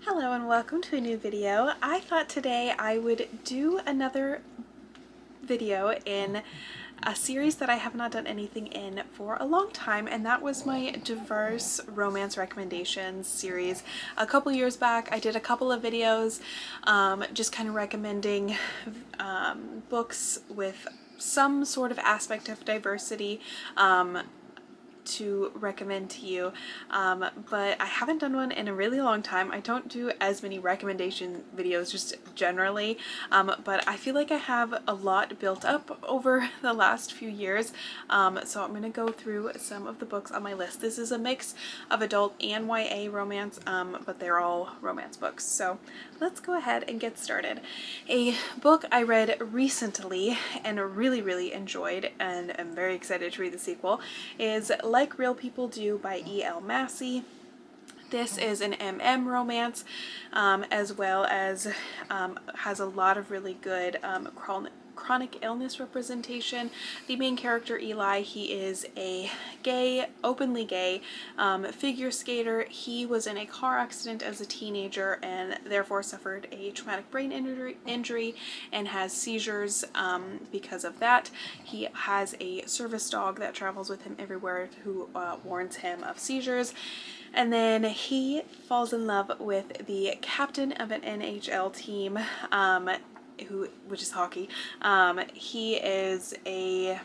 Hello and welcome to a new video. I thought today I would do another video in a series that I have not done anything in for a long time, and that was my diverse romance recommendations series. A couple years back I did a couple of videos just kind of recommending books with some sort of aspect of diversity to recommend to you, but I haven't done one in a really long time. I don't do as many recommendation videos just generally, but I feel like I have a lot built up over the last few years, so I'm going to go through some of the books on my list. This is a mix of adult and YA romance, but they're all romance books, so let's go ahead and get started. A book I read recently and really enjoyed, and I'm very excited to read the sequel, is Like Real People Do by E.L. Massey. This is an romance, as well as has a lot of really good chronic illness representation. The main character, Eli, he is a openly gay figure skater. He was in a car accident as a teenager and therefore suffered a traumatic brain injury and has seizures because of that. He has a service dog that travels with him everywhere who warns him of seizures. And then he falls in love with the captain of an NHL team, which is hockey. He is a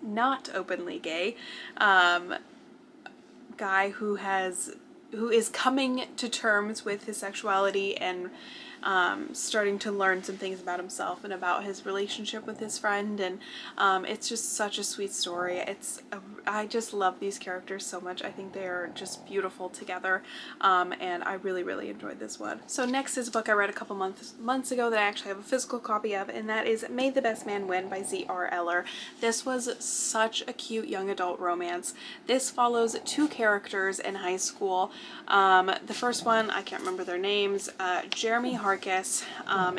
not openly gay guy who is coming to terms with his sexuality and starting to learn some things about himself and about his relationship with his friend, and it's just such a sweet story. I just love these characters so much. I think they are just beautiful together, and I really enjoyed this one. So next is a book I read a couple months ago that I actually have a physical copy of, and that is May the Best Man Win by Z.R. Eller. This was such a cute young adult romance. This follows two characters in high school. The first one, I can't remember their names. Jeremy Harkis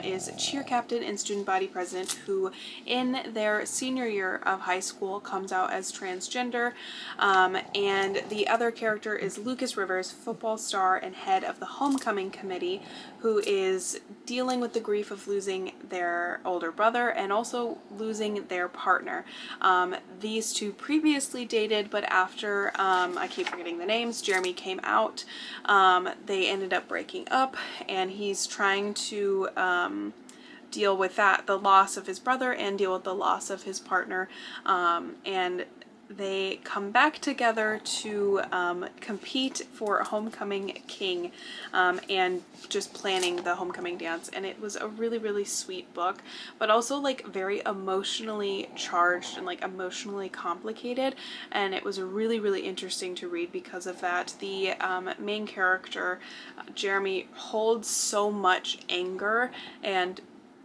is cheer captain and student body president who in their senior year of high school comes out as transgender, and the other character is Lucas Rivers, football star and head of the homecoming committee, who is dealing with the grief of losing their older brother and also losing their partner. These two previously dated, but after, I keep forgetting the names, Jeremy came out, they ended up breaking up, and he's trying to deal with the loss of his brother, and deal with the loss of his partner, and they come back together to compete for a homecoming king, and just planning the homecoming dance. And it was a really sweet book, but also like very emotionally charged and like emotionally complicated, and it was really interesting to read because of that. The main character, Jeremy, holds so much anger, and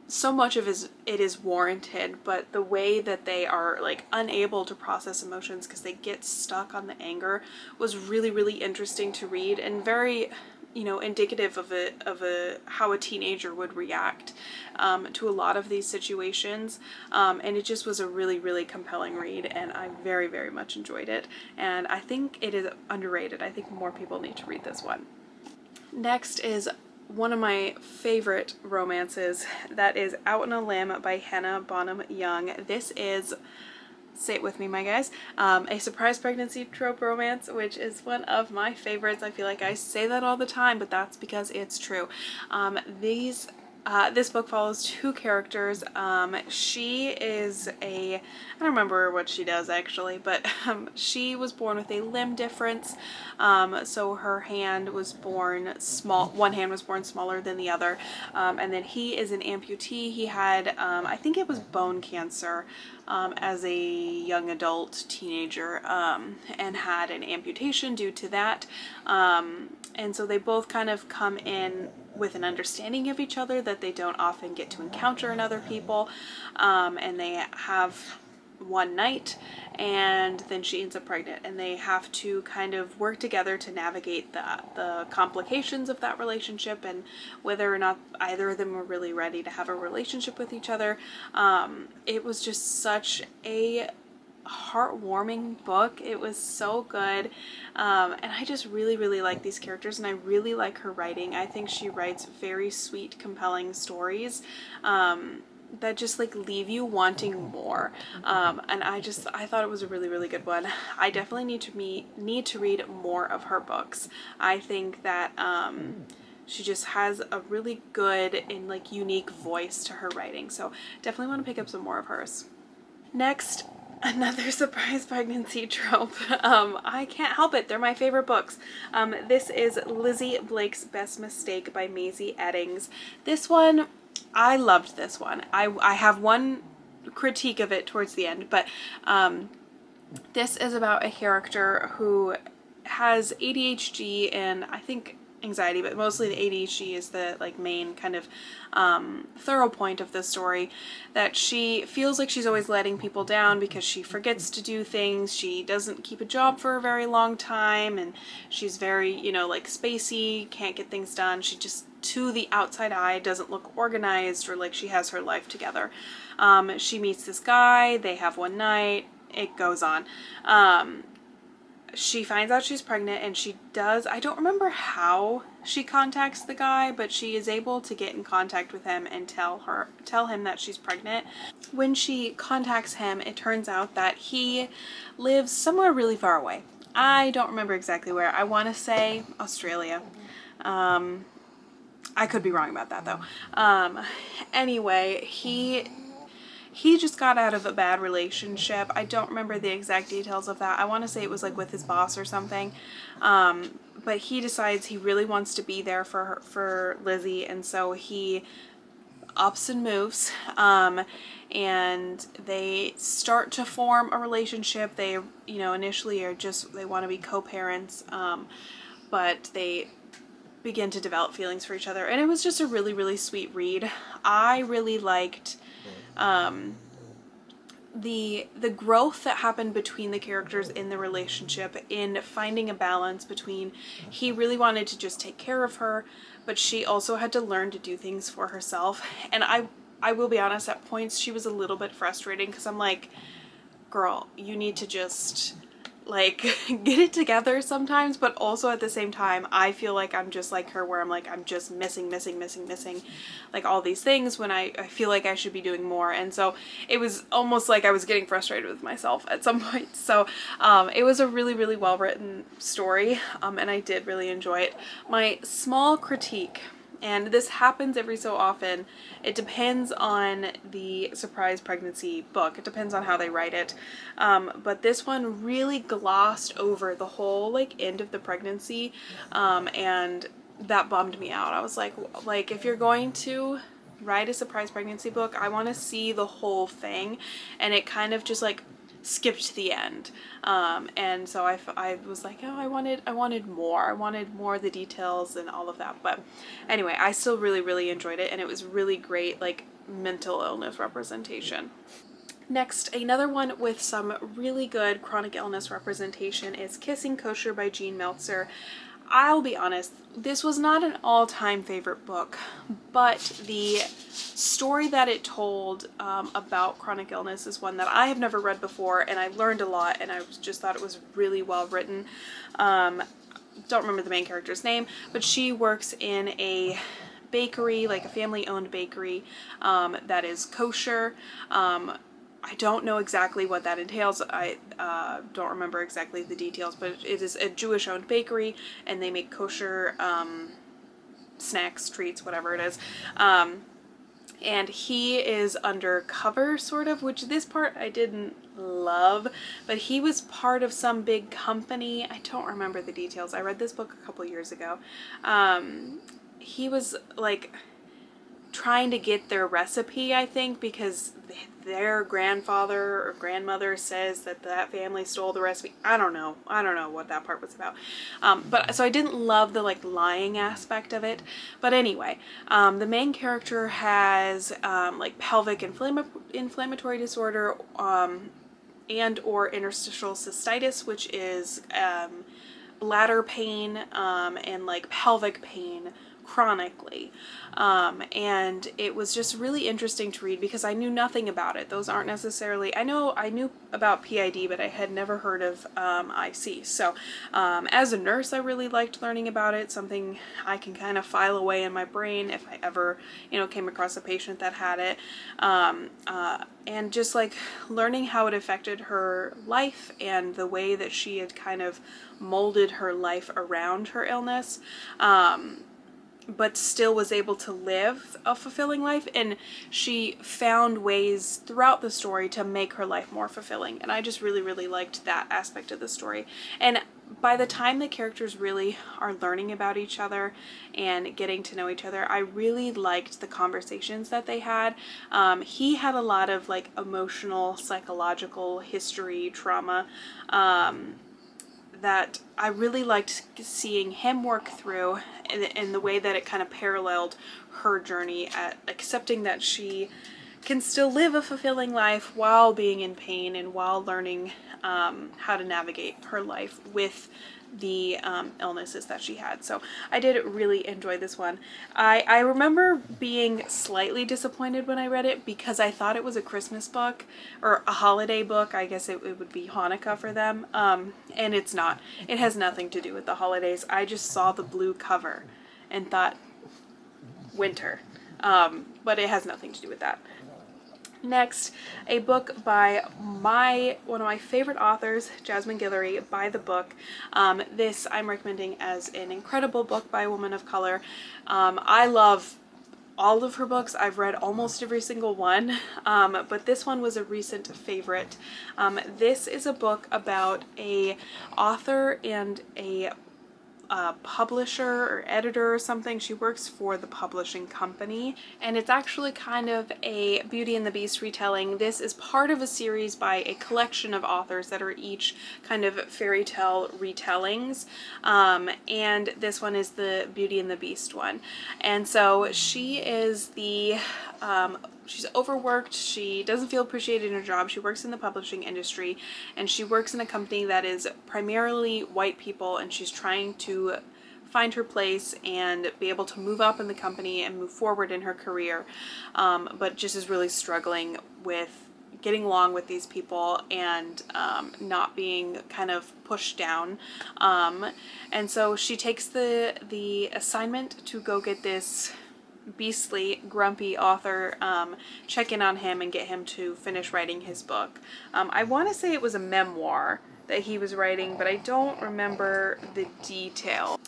so much of it is warranted, but the way that they are like unable to process emotions because they get stuck on the anger was really interesting to read, and very, you know, indicative of how a teenager would react to a lot of these situations, and it just was a really compelling read, and I very much enjoyed it, and I think it is underrated. I think more people need to read this one. Next is one of my favorite romances, that is Out on a Limb by Hannah Bonham Young. This is, say it with me my guys, a surprise pregnancy trope romance, which is one of my favorites. I feel like I say that all the time, but that's because it's true. This book follows two characters. She is I don't remember what she does actually, but she was born with a limb difference. So her hand was born small, one hand was born smaller than the other. And then he is an amputee. He had, I think it was bone cancer, as a young adult teenager, and had an amputation due to that. And so they both kind of come in with an understanding of each other that they don't often get to encounter in other people, and they have one night, and then she ends up pregnant, and they have to kind of work together to navigate the complications of that relationship, and whether or not either of them were really ready to have a relationship with each other. It was just such a heartwarming book. It was so good. And I just really, really like these characters, and I really like her writing. I think she writes very sweet, compelling stories that just like leave you wanting more. And I thought it was a really, really good one. I definitely need to read more of her books. I think that she just has a really good and like unique voice to her writing. So definitely want to pick up some more of hers. Next, another surprise pregnancy trope. I can't help it. They're my favorite books. This is Lizzie Blake's Best Mistake by Maisie Eddings. This one, I loved this one. I have one critique of it towards the end, but this is about a character who has ADHD and I think anxiety, but mostly the ADHD is the like main kind of thorough point of the story, that she feels like she's always letting people down because she forgets to do things. She doesn't keep a job for a very long time, and she's very, you know, like spacey, can't get things done. She just, to the outside eye, doesn't look organized or like she has her life together. She meets this guy, they have one night, it goes on. She finds out she's pregnant, and she does, I don't remember how she contacts the guy, but she is able to get in contact with him and tell him that she's pregnant. When she contacts him, it turns out that he lives somewhere really far away. I don't remember exactly where. I want to say Australia. I could be wrong about that though. Anyway, he just got out of a bad relationship. I don't remember the exact details of that. I want to say it was like with his boss or something. But he decides he really wants to be there for Lizzie, and so he ups and moves. And they start to form a relationship. They, you know, initially are just, they want to be co-parents, but they begin to develop feelings for each other. And it was just a really, really sweet read. I really liked the growth that happened between the characters in the relationship, in finding a balance between, he really wanted to just take care of her, but she also had to learn to do things for herself. And I will be honest, at points she was a little bit frustrating, because I'm like, girl, you need to just like get it together sometimes. But also at the same time, I feel like I'm just like her, where I'm like, I'm just missing like all these things when I feel like I should be doing more. And so it was almost like I was getting frustrated with myself at some point. So it was a really, really well written story, and I did really enjoy it. My small critique, and this happens every so often, it depends on the surprise pregnancy book. It depends on how they write it. But this one really glossed over the whole like end of the pregnancy, and that bummed me out. I was like, if you're going to write a surprise pregnancy book, I want to see the whole thing, and it kind of just like skipped to the end. And so I was like, oh, I wanted more. I wanted more of the details and all of that. But anyway, I still really, really enjoyed it, and it was really great, like mental illness representation. Next, another one with some really good chronic illness representation is Kissing Kosher by Jean Meltzer. I'll be honest, this was not an all-time favorite book, but the story that it told about chronic illness is one that I have never read before, and I learned a lot, and I just thought it was really well written. Don't remember the main character's name, but she works in a bakery, like a family-owned bakery, that is kosher. I don't know exactly what that entails. I don't remember exactly the details, but it is a Jewish-owned bakery, and they make kosher snacks, treats, whatever it is. And he is undercover, sort of, which this part I didn't love, but he was part of some big company. I don't remember the details. I read this book a couple years ago. He was like trying to get their recipe, I think, because their grandfather or grandmother says that that family stole the recipe. I don't know what that part was about. But so I didn't love the like lying aspect of it. But anyway, the main character has like pelvic inflammatory disorder, and or interstitial cystitis, which is bladder pain and like pelvic pain chronically. And it was just really interesting to read because I knew nothing about it. Those aren't necessarily, I knew about PID, but I had never heard of IC. So as a nurse, I really liked learning about it, something I can kind of file away in my brain if I ever, came across a patient that had it. And just like learning how it affected her life and the way that she had kind of molded her life around her illness. But still was able to live a fulfilling life, and she found ways throughout the story to make her life more fulfilling, and I just really, really liked that aspect of the story. And by the time the characters really are learning about each other and getting to know each other, I really liked the conversations that they had. He had a lot of like emotional, psychological history, trauma, that I really liked seeing him work through, in the way that it kind of paralleled her journey at accepting that she can still live a fulfilling life while being in pain and while learning how to navigate her life with the illnesses that she had. So I did really enjoy this one. I remember being slightly disappointed when I read it because I thought it was a Christmas book or a holiday book. I guess it would be Hanukkah for them, and it's not. It has nothing to do with the holidays. I just saw the blue cover and thought winter, but it has nothing to do with that. Next, a book by one of my favorite authors, Jasmine Guillory, By the Book. This I'm recommending as an incredible book by a woman of color. I love all of her books. I've read almost every single one, but this one was a recent favorite. This is a book about a author and a publisher or editor or something. She works for the publishing company, and it's actually kind of a Beauty and the Beast retelling. This is part of a series by a collection of authors that are each kind of fairy tale retellings, and this one is the Beauty and the Beast one. And so she is she's overworked, she doesn't feel appreciated in her job, she works in the publishing industry, and she works in a company that is primarily white people, and she's trying to find her place and be able to move up in the company and move forward in her career, but just is really struggling with getting along with these people and not being kind of pushed down. And so she takes the assignment to go get this beastly, grumpy author, check in on him and get him to finish writing his book. I want to say it was a memoir that he was writing, but I don't remember the detail.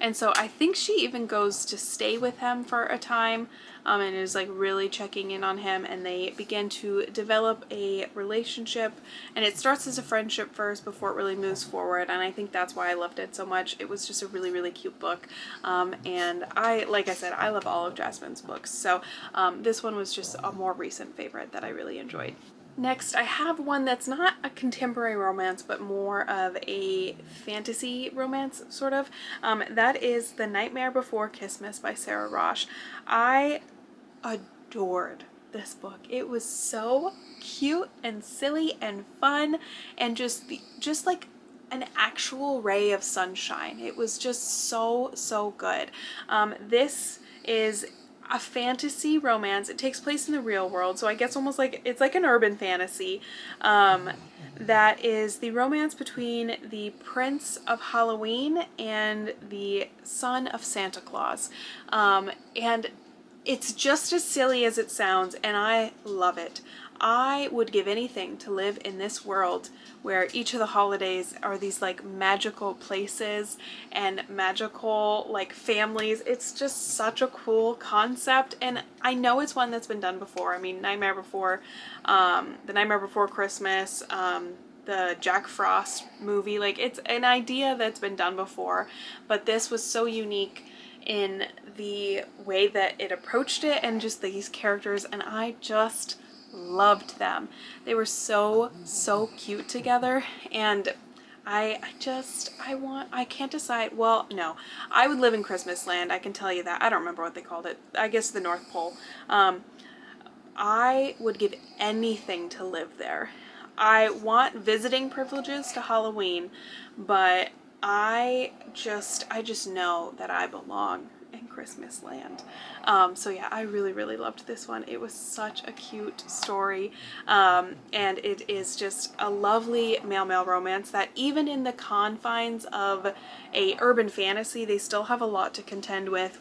And so I think she even goes to stay with him for a time, and is like really checking in on him, and they begin to develop a relationship, and it starts as a friendship first before it really moves forward, and I think that's why I loved it so much. It was just a really, really cute book, and like I said, I love all of Jasmine's books, so this one was just a more recent favorite that I really enjoyed. Next, I have one that's not a contemporary romance, but more of a fantasy romance, sort of. That is The Nightmare Before Christmas by Sarah Rosh. I adored this book. It was so cute and silly and fun, and just like an actual ray of sunshine. It was just so good. This is a fantasy romance. It takes place in the real world, so I guess almost like it's like an urban fantasy. That is the romance between the Prince of Halloween and the son of Santa Claus. And it's just as silly as it sounds, and I love it. I would give anything to live in this world where each of the holidays are these like magical places and magical like families. It's just such a cool concept, and I know it's one that's been done before. I mean, The Nightmare Before Christmas, the Jack Frost movie, like it's an idea that's been done before, but this was so unique in the way that it approached it and just these characters, and I just loved them. They were so cute together, and I can't decide. Well, no, I would live in Christmas land, I can tell you that. I don't remember what they called it. I guess the North Pole. I would give anything to live there. I want visiting privileges to Halloween, but I just know that I belong in Christmas land. So yeah, I really loved this one. It was such a cute story, and it is just a lovely male-male romance that even in the confines of a urban fantasy, they still have a lot to contend with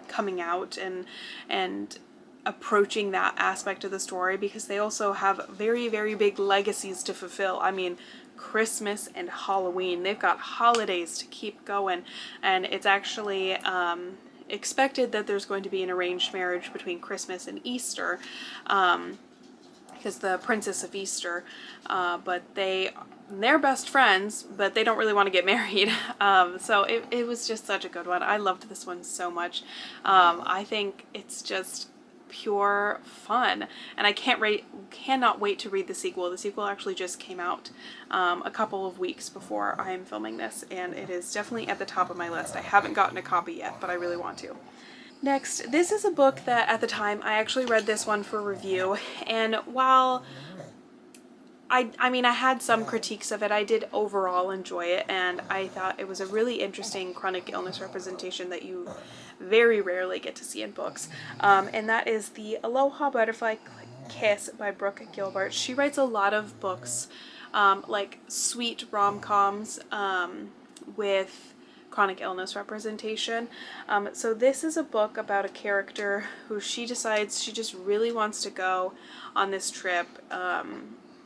coming out and approaching that aspect of the story, because they also have very big legacies to fulfill. I mean, Christmas and Halloween, they've got holidays to keep going, and it's actually expected that there's going to be an arranged marriage between Christmas and Easter, because the Princess of Easter, but they're best friends, but they don't really want to get married. So it was just such a good one. I loved this one so much. I think it's just pure fun, and I cannot wait to read the sequel. The sequel actually just came out a couple of weeks before I am filming this, and it is definitely at the top of my list. I haven't gotten a copy yet, but I really want to. Next, this is a book that at the time I actually read this one for review, and while I mean, I had some critiques of it, I did overall enjoy it, and I thought it was a really interesting chronic illness representation that you very rarely get to see in books. And that is The Aloha Butterfly Kiss by Brooke Gilbert. She writes a lot of books, like sweet rom-coms with chronic illness representation. So this is a book about a character who she decides she just really wants to go on this trip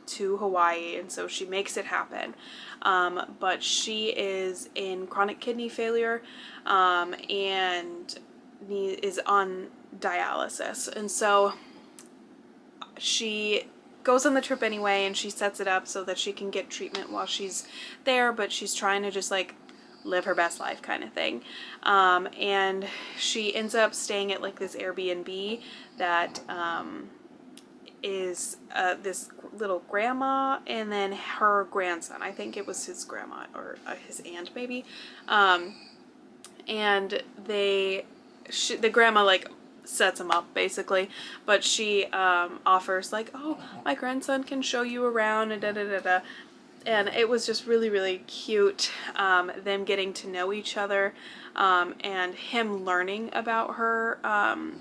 to Hawaii, and so she makes it happen. But she is in chronic kidney failure and is on dialysis, and so she goes on the trip anyway, and she sets it up so that she can get treatment while she's there, but she's trying to just like live her best life kind of thing. And she ends up staying at like this Airbnb that is this little grandma and then her grandson. I think it was his grandma or his aunt maybe. And the grandma like sets him up basically, but she offers like, oh, my grandson can show you around and da-da-da-da. And it was just really cute, them getting to know each other, and him learning about her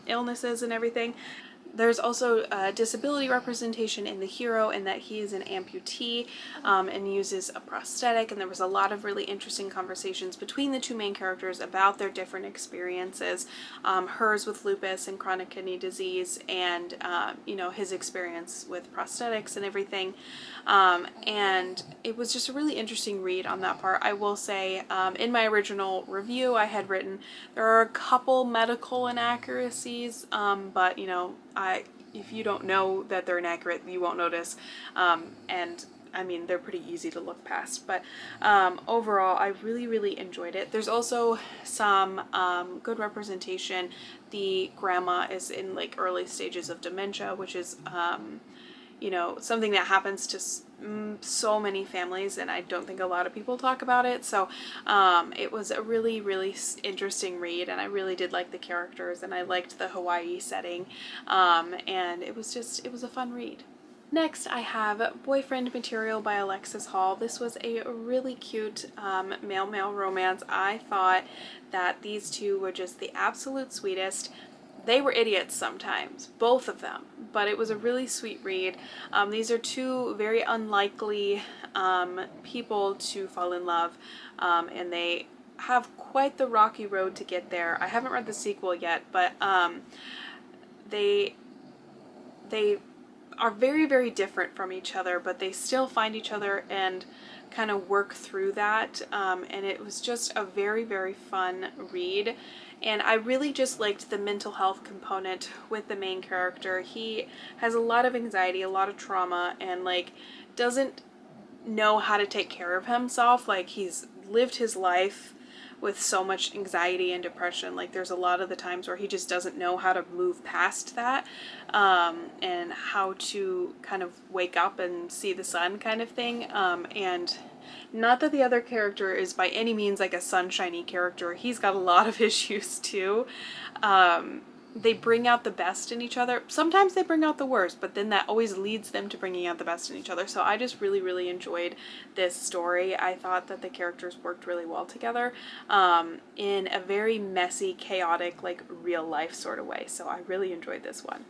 illnesses and everything. There's also disability representation in the hero, in that he is an amputee and uses a prosthetic, and there was a lot of really interesting conversations between the two main characters about their different experiences, hers with lupus and chronic kidney disease, and you know, his experience with prosthetics and everything. And it was just a really interesting read on that part. I will say, in my original review I had written there are a couple medical inaccuracies, but you know, if you don't know that they're inaccurate, you won't notice, and I mean, they're pretty easy to look past, but overall I really enjoyed it. There's also some good representation. The grandma is in like early stages of dementia, which is you know, something that happens to so many families, and I don't think a lot of people talk about it. So it was a really interesting read, and I really did like the characters, and I liked the Hawaii setting, and it was a fun read. Next, I have Boyfriend Material by Alexis Hall. This was a really cute male-male romance. I thought that these two were just the absolute sweetest. They were idiots sometimes, both of them, but it was a really sweet read. These are two very unlikely people to fall in love, and they have quite the rocky road to get there. I haven't read the sequel yet, but they are very different from each other, but they still find each other and kind of work through that, and it was just a very fun read. And I really just liked the mental health component with the main character. He has a lot of anxiety, a lot of trauma, and like doesn't know how to take care of himself. Like, he's lived his life with so much anxiety and depression. Like, there's a lot of the times where he just doesn't know how to move past that, and how to kind of wake up and see the sun kind of thing. And not that the other character is by any means like a sunshiny character. He's got a lot of issues too. they bring out the best in each other. Sometimes they bring out the worst, but then that always leads them to bringing out the best in each other. So I just really, really enjoyed this story. I thought that the characters worked really well together in a very messy, chaotic, like real life sort of way. So I really enjoyed this one.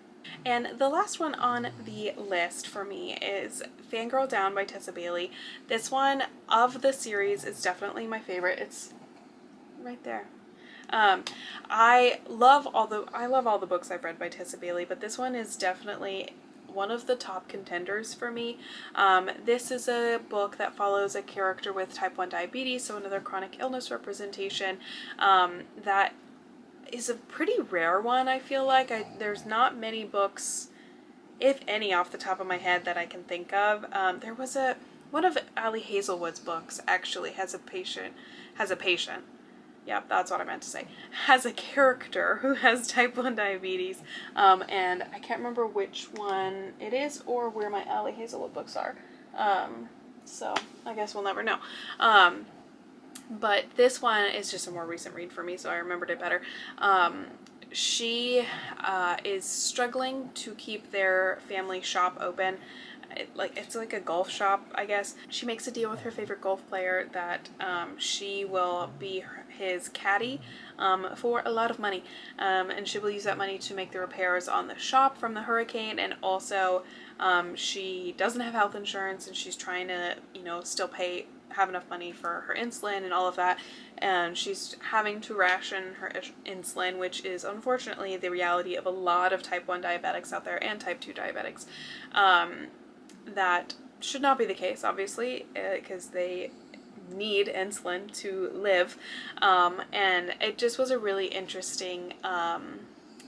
And the last one on the list for me is Fangirl Down by Tessa Bailey. This one of the series is definitely my favorite. It's right there. I love all the books I've read by Tessa Bailey, but this one is definitely one of the top contenders for me. This is a book that follows a character with type 1 diabetes, so another chronic illness representation, that is a pretty rare one, I feel like. There's not many books, if any, off the top of my head that I can think of. There was one of Ali Hazelwood's books actually has a patient. Yep, that's what I meant to say. Has a character who has type 1 diabetes. And I can't remember which one it is or where my Ali Hazelwood books are. So I guess we'll never know. But this one is just a more recent read for me, so I remembered it better. She is struggling to keep their family shop open. It's like a golf shop, I guess. She makes a deal with her favorite golf player that she will be his caddy for a lot of money, and she will use that money to make the repairs on the shop from the hurricane. And also she doesn't have health insurance, and she's trying to, still have enough money for her insulin and all of that, and she's having to ration her insulin, which is unfortunately the reality of a lot of type 1 diabetics out there and type 2 diabetics. That should not be the case, obviously, because they need insulin to live, and it just was a really interesting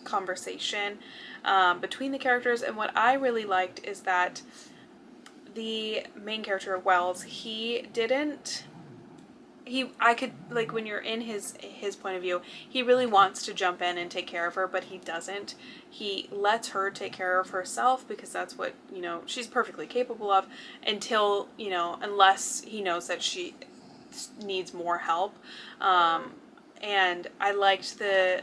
conversation between the characters. And what I really liked is that the main character, Wells, I could, like, when you're in his point of view, he really wants to jump in and take care of her, but he doesn't. He lets her take care of herself because that's what, she's perfectly capable of, until, unless he knows that she needs more help. And I liked the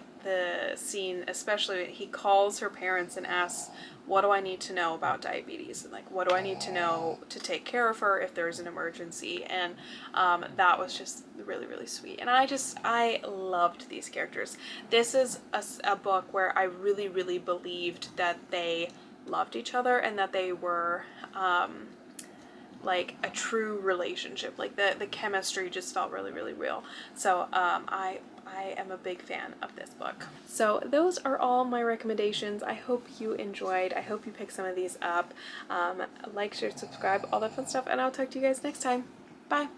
scene, especially he calls her parents and asks, what do I need to know about diabetes? And, like, what do I need to know to take care of her if there's an emergency? And that was just really, really sweet. And I loved these characters. This is a book where I really, really believed that they loved each other and that they were like a true relationship. Like the chemistry just felt really, really real. So I am a big fan of this book. So those are all my recommendations. I hope you enjoyed. I hope you pick some of these up. Like, share, subscribe, all that fun stuff, and I'll talk to you guys next time. Bye!